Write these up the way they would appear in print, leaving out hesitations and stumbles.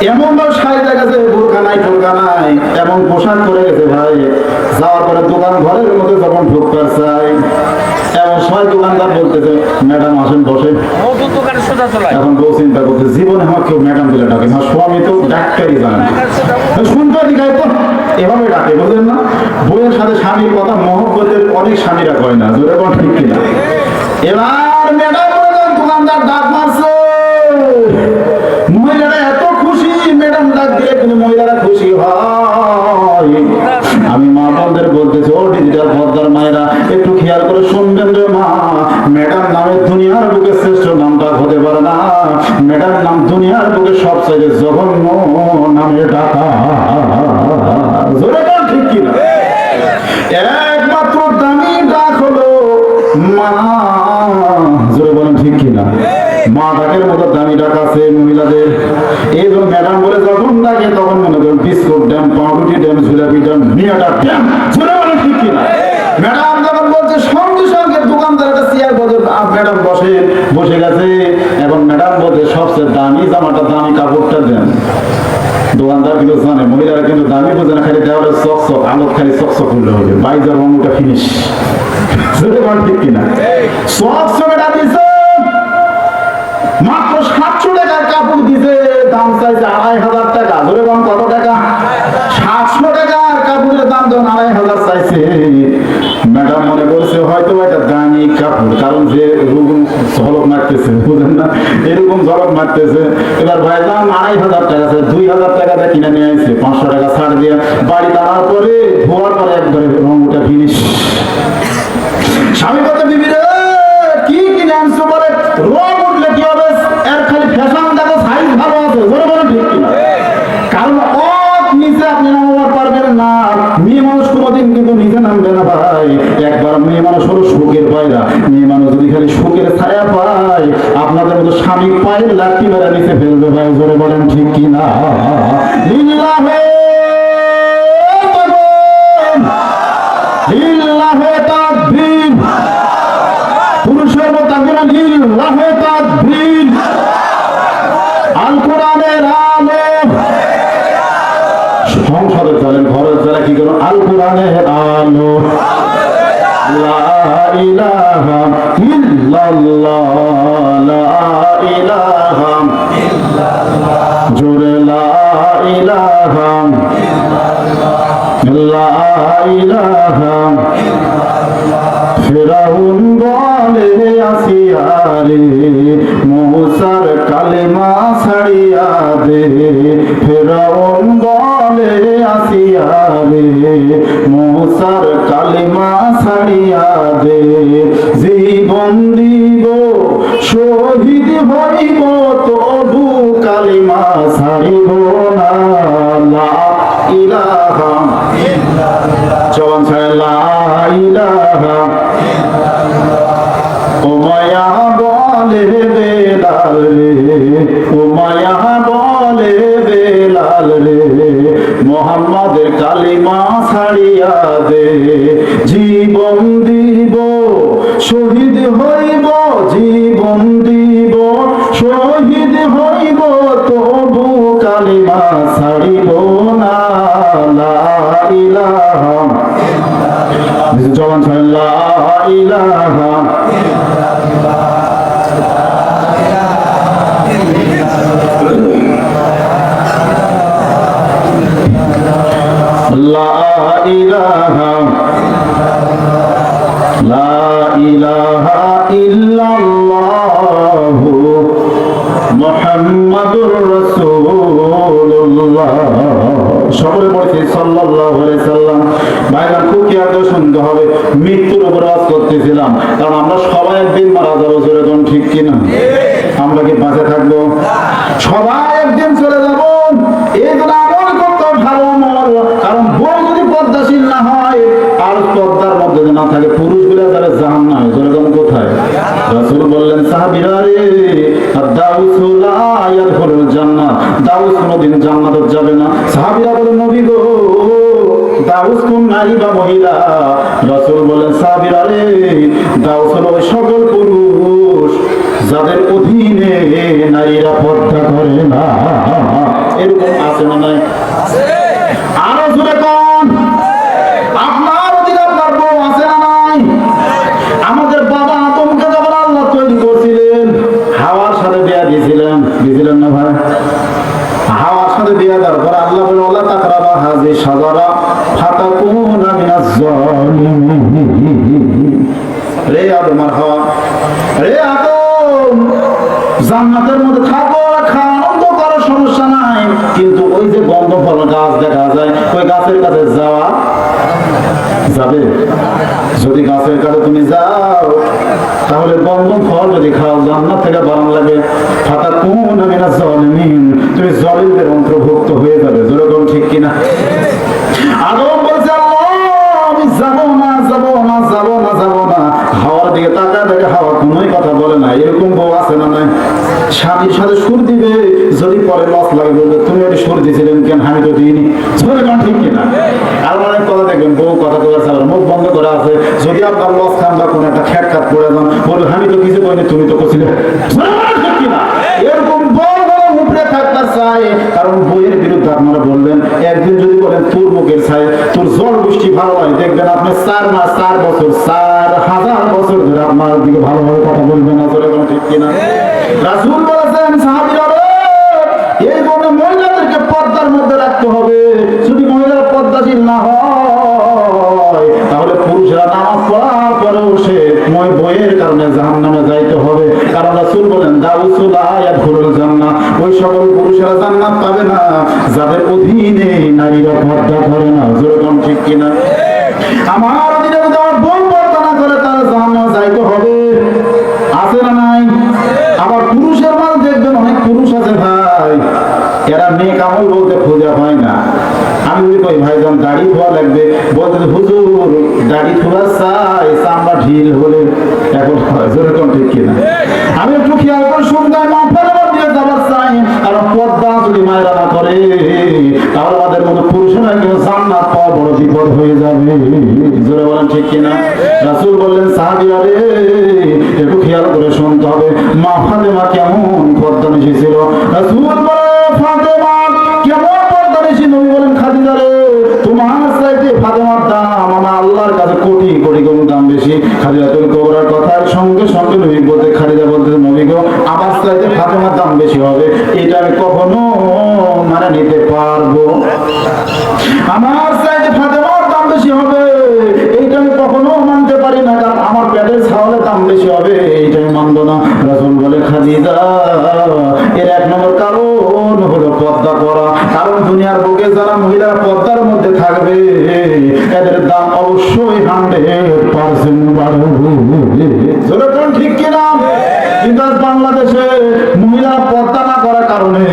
এমন ভাবে সাইজা গেছে, বোরকা নাই টোরকা নাই, এমন পোশাক পরে গেছে ভাই। যাওয়ার পরে দোকান ঘরের মধ্যে যখন ঢুকতে চাই, এমন সময় দোকানদার বলতেছে, ম্যাডাম আসেন বসে। এখন বউ চিন্তা করতে, জীবনে আমার কেউ ম্যাডাম বলে ডাকে, আমার স্বামী তো ডাক্তারই জানে, শুনতে দিঘায় তো এভাবে ডাকে, বুঝলেন না? বইয়ের সাথে স্বামীর কথা মহব্বতের অনেক স্বামীরা কয় না, জোরে বল ঠিক কিনা? এবার ম্যাডাম দোকানদার ডাক মারছে, মহিলারা এত খুশি, ম্যাডাম ডাক দিলে কিন্তু মহিলারা খুশি হয়। আমি মা বোনদের বলতেছি, ও ডিজিটাল পর্দার মায়েরা একটু খেয়াল করে শুনবেন রে মা, ম্যাডাম নামে দুনিয়ার বুকে শ্রেষ্ঠ নামটা হতে পারে না, ম্যাডাম নাম দুনিয়ার বুকে সবচেয়ে জঘন্য নামে ডাকা, জোরে বল ঠিক কিনা? একমাত্র দামি ডাক হলো মা, জোরে বলেন ঠিক কিনা? মা ডাকের মতো দামি ডাক আছে মহিলাদের। এই জন্য ম্যাডাম বলে যখন ডাকে তখন মনে করেন বিস্কুট ড্যাম, পাউরুটি ড্যাম, জিলাপি ড্যাম, মিয়াটা ড্যাম, জোরে বলেন ঠিক কিনা? ম্যাডাম যখন বলছে সঙ্গে সঙ্গে দোকানদার একটা চেয়ার ম্যাডাম বসে গেছে। এখন ম্যাডাম বলছে সবচেয়ে দামি জামাটা, দামি কাপড়টা দেন। দোকানদার কিন্তু জানে, মহিলারা কিন্তু দামি বোঝে না, খালি দেওয়ালে চকচক আলো, খালি চকচক করলে হবে, বাইজার রঙটা ফিনিশ, ঠিক কিনা? চকচকে দিছে, মাত্র 700 টাকার কাপড় দিছে, দাম চাইছে 2500 টাকা, ধরে কম কত টাকা? 700 টাকার কাপড়ের দাম যখন 2500 চাইছে, ম্যাডাম মনে করছে হয়তো এটা দামি কাপড়, কারণ যে এরকম ঝলক মারতেছে, বুঝলেন না, এরকম ঝলক মারতেছে। এবার ভাই দাম 2500 টাকা, 2000 টাকাতে কিনে নিয়ে আসছে, 500 টাকা ছাড় দিয়ে বাড়ি আনার পরে ধোয়ার পরে একবারে রং উঠে ফিনিশ। স্বামী কথা বিবি রে কি কিনে আনছো, বলে রং উঠলে কি হবে, এর খালি ফ্যাশন দেখো, সাইজ ভালো আছে, বলে বলে ঠিক কিনা? কারণ নিচে আপনি নামবার পারবেন না, মেয়ে মানুষ কোনোদিন কিন্তু নিচে নামবে না ভাই। একবার মেয়ে মানুষ হলো সুখের পায়রা, মেয়ে মানুষ যদি খালি সুখের ছায়া পায়, আপনাদের মতো স্বামী পায়ের লাঠি মেরা নিচে ফেলবে ভাই, জোরে বলেন ঠিক কিনা? লিল্লাহে লিল্লাহে তাকবীর, পুরুষের মতো লিল্লাহে তাকবীর, আল কোরআনের আলো। সংসদে চলেন, ঘরে যারা কি করুন, আল কোরআনের আলো, লা ইলাহা ইল্লাল্লাহ, লা ইলাহা ইল্লাল্লাহ, জোরে লা ইলাহা লা ইলাহা ইল্লাল্লাহ। ফিরাউন বলে আসিয়ারে, মুসার কালেমা ছাড়িয়া দে, ফিরাউন বলে আসিয়ারে, মুসার কালেমা ছাড়িয়া দে, জীবন দিব শহীদ হইব তবু কালেমা ছাড়িব না, লা ইলাহা ইল্লাল্লাহ, জবান ছাড়া লা ইলাহা ইল্লাল্লাহ। ও মায়া বলে বেলাল রে, ও মায়া বলে বেলাল রে, মুহাম্মাদের কালিমা ছাড়িয়া দে, জীবন দিব শহীদ হইব, জীবন দিব শহীদ হইব তবু কালিমা ছাড়িব না, লা ইলাহা ইল্লাল্লাহ, জবান ছাড়া লা ইলাহা ইল্লাল্লাহ, লা ইলাহা লা ইলাহা ইল্লাল্লাহ মুহাম্মাদুর রাসূলুল্লাহ। সকলে বলেছে সাল্লাল্লাহু আলাইহি সাল্লাম। ভাইরা খুব খেয়াল করে শুনতে হবে, মৃত্যুর উপর আওয়াজ করতেছিলাম, কারণ আমরা সবাই একদিন মারা যাবো, জোরে কোন ঠিক কিনা? আমরা কি বাঁচে থাকবো? সবাই একদিন চলে যাবো। এই জন্য আমল করতে ভালো আমল, কারণ বউ যদি পর্দাশীল না হয় আর পর্দার মধ্যে না থাকে, পুরুষগুলো যারা জাহান্নামে, জোরে কোন কোথায়? রাসূল বললেন সাহাবীরা রে, দাউস লা ইয়াদখুলুল জান্নাহ, দাউস কোনদিন জান্নাতে যাবে না। সাহাবীরা বলেন নবী গো, দাউস কোন নারী বা মহিলা? রাসূল বলেন সাহাবীরা রে, দাউস হলো ওই সকল পুরুষ যাদের অধীনে নারীরা পর্দা করে না। এরকম আছে না নাই? আরো জোরে কোন আপনার অধীনে আপনার বউ আছে না নাই? আমাদের বাবা আদমকে যখন আল্লাহ তৈরি করছিলেন হাওয়ার সাথে বিয়া দিয়েছিলেন না ভাই? হাওয়ার সাথে বিয়া দেওয়ার পর আল্লাহ বলে আল্লাহ তাকরাবা হাযি শাজারা ফাতাকুনা মিনাজ জালিমিন। রে আদম আর হাওয়া, রে আদম জান্নাতের মধ্যে থাকো, খাও, আনন্দ করো, সমস্যা নাই, কিন্তু ওই যে গন্ধ ফল গাছ দেখা যায় ওই গাছের কাছে যাওয়া যাবে? যদি গাছের কাছে তুমি যাও তাহলে গন্ধ ফল যদি খাও জান্নাত থেকে বারণ লাগে, ফাতাকুনা মিনাজ জালিমিন, তুমি জালিমদের অন্তর্ভুক্ত হয়ে যাবে। যেরকম ঠিক কিনা? আদম বলছে আল্লাহ আমি যাবো না, যাবো না, যাবো না, যাবো না। হাওয়ার দিকে তাকা দেখে হাওয়া কোনোই কথা বলে না। এরকম বউ আছে না নাই? স্বামীর সাথে সুর দিবে, যদি পরে লস লাগে বলবে তুমি ওটা সুর দিয়েছিলেন কেন, আমি তো দিইনি। ঠিক কিনা? আর অনেক কথা দেখবেন বউ কথা বলার চালার মুখ বন্ধ করে আছে, যদি আপনার লস খান বা কোনো একটা খ্যাট খাত পড়ে যান বলবে আমি তো কিছু করিনি, তুমি তো করছিলে। ঠিক কিনা? এরকম বউ উপরে থাকতে চাই, কারণ বইয়ের বিরুদ্ধে আপনারা বলবেন একদিন যদি বলেন তোর মুখের ছাই, তোর জল বৃষ্টি ভালো হয়, দেখবেন আপনি 4 মাস 4 বছর 4000 বছর ধরে আপনার দিকে ভালোভাবে কথা বলবেন না। যেরকম ঠিক কিনা? রাসূল বলেছেন সাহাবীরা এই জন্য মহিলাদেরকে পর্দার মধ্যে রাখতে হবে। যদি মহিলারা পর্দাশীল না হয় তাহলে পুরুষরা নামাজ পড়ার পরেও সে বইয়ের কারণে জাহান্নামে যাইতে হবে। কারণ রাসূল বলেন দাউসুলা ইয়াদখুলুল জান্নাহ, ওই সকল পুরুষরা জান্নাত পাবে না যাদের অধীনে নারীরা পর্দা করে না। যেরকম ঠিক কিনা? আমার অধীনে যদি আমার বোন পর্দা না করে তারা জাহান্নামে যাইতে হবে। আছে না নাই? আবার পুরুষের মাল দেখবেন অনেক পুরুষ আছে ভাই, এরা মেয়ে কামল বলতে খুঁজে পায় না। আমি বলি কই ভাইজান দাড়ি ধোয়া লাগবে, বলতে হুজুর দাড়ি ধোয়া চাই চামড়া ঢিল হলে। এখন যেরকম ঠিক কিনা? আমি একটু খেয়াল করে শুনতাম মাফার মধ্যে যাবার চাই, কারণ পর্দা যদি মায়েরা না করে তাহলে আমাদের মতো পুরুষেরা কেউ জান্নাত পাওয়া বড় বিপদ হয়ে যাবে। জোরে বলেন ঠিক কিনা? রাসূল বললেন সাহাবীরা রে একটু খেয়াল করে শুনতে হবে মা ফাতেমা কেমন পর্দা নিশি ছিল। রাসূল বলে ফাতেমা কেমন পর্দা নিশি? নবী বলেন খাদিজা রে তোমার চাইতে ফাতেমার দাম আমার আল্লাহর কাছে কোটি কোটি গুণ দাম বেশি। খাদিজাতুল কুবরার কথার সঙ্গে সঙ্গে নবী বলতে খাদিজা বলতে নবী গো আমার চাইতে ফাতেমার দাম বেশি হবে, এটা আমি কখনো মানে নিতে পারবো? আমার চাইতে ফাতেমার দাম বেশি হবে এইটা আমি কখনো মানতে পারি না, কারণ আমার পেটের ছাওয়ালের দাম বেশি হবে এইটা আমি মানবো না। রাসূল বলে খাদিজা এর 1 নম্বর কারণ হলো পর্দা করা। কারণ দুনিয়ার বুকে যারা মহিলারা পর্দার মধ্যে থাকবে এদের দাম অবশ্যই 100% বাড়বে। যেরকম ঠিক কিনা? কিন্তু বাংলাদেশে মহিলারা পর্দা না করার কারণে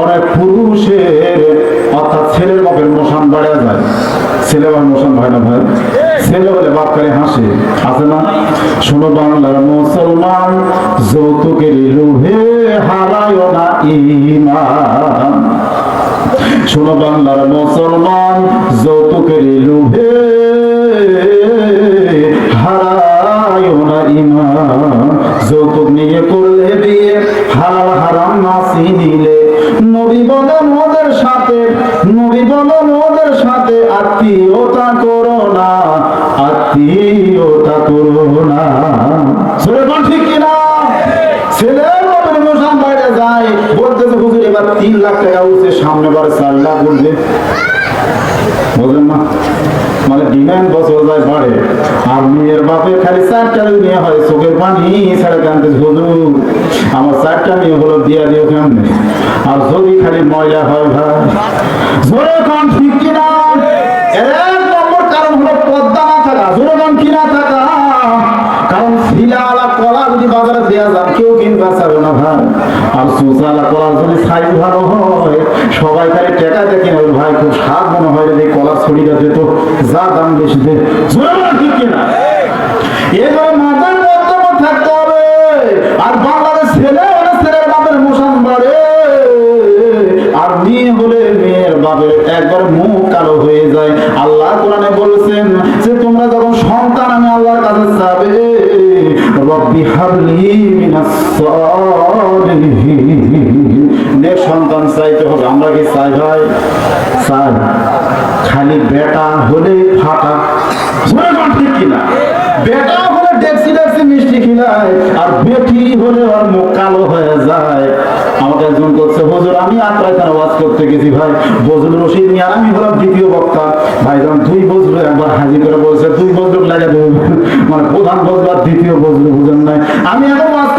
অনেক পুরুষের অর্থাৎ ছেলের বাপের মোশান বাড়া যায়। ছেলে বা মোশান হয় না ভাই? ছেলে বলে বাপ করে হাসে, আছে না? শোনো বাংলার মুসলমান যৌতুকের লোভে হারায় না ঈমান। শোনো বাংলার মুসলমান যৌতুকের লোভে হারায় না ঈমান। যৌতুক নিয়ে করলে বিয়ে হালাল হারাম না চিনিলে নবী বলেন ওদের সাথে, নবী বলেন ওদের সাথে আত্মীয়তা করো না, আত্মীয়তা করো না। সেরকম ঠিক কিনা? ছেলের বাপের মোশান বাইরে যায় বলতেছে হুজুর এবার 3 লাখ টাকা উঠছে, সামনে বার 4 লাখ উঠবে। বুঝলেন না? মানে ডিমান্ড বছর যায় বাড়ে, আর মেয়ের বাপের খালি 4টা মেয়ে হয়, চোখের পানি ছেড়ে কানতে হুজুর আমার 4টা মেয়ে হলো দিয়া দিও কেমনে? আর যদি খালি ময়লা হয় ভাই। জোরে কোন ঠিক কিনা? এর 1 নম্বর কারণ হলো পর্দা না থাকা। জোরে কোন কিনা থাকা? কারণ ছিলালা কলা যদি বাজারে দেয়া যায় কেউ কিনতে চাবে না ভাই, আর সুসালা কলা যদি সাইজ ভালো হয় সবাই খালি টাকা দেখে নেবে ভাই, খুব স্বাদ মনে হয় এই কলা ছড়িটা দিত যা দাম বেশি দে। ঠিক কিনা? এবার মাথার বর্তমান থাকতে হবে। আর বাংলাদেশ ছেলে হলে ছেলের বাপের মোশান বাড়ে, আর মেয়ে হলে মেয়ের বাপের একবার মুখ কালো হয়ে যায়। আল্লাহ কোরআনে বলেছেন যে তোমরা যখন সন্তান আমি আল্লাহর কাছে চাবে রব্বি হাবলি মিনাস সালিহিন, নেক সন্তান চাইতে হবে। আমরা কি চাই ভাই? চাই। খালি বেটা হলে ফাটা, ঠিক কিনা? বেটা হলে ডেক্সি ডেক্সি মিষ্টি খিলায়, আর বেটি হলে ওর মুখ কালো হয়ে যায়। আমাকে একজন করছে, হুজুর আমি আত্রাইখানে ওয়াজ করতে গেছি ভাই, বজলুর রশিদ নিয়ে আমি হলাম দ্বিতীয় বক্তা। ভাই যখন দুই বজলু একবার হাজির করে বলছে, দুই বজলুক লাগে মানে প্রধান বজলু আর দ্বিতীয় বজলু বুঝেন নাই। আমি এখন ওয়াজ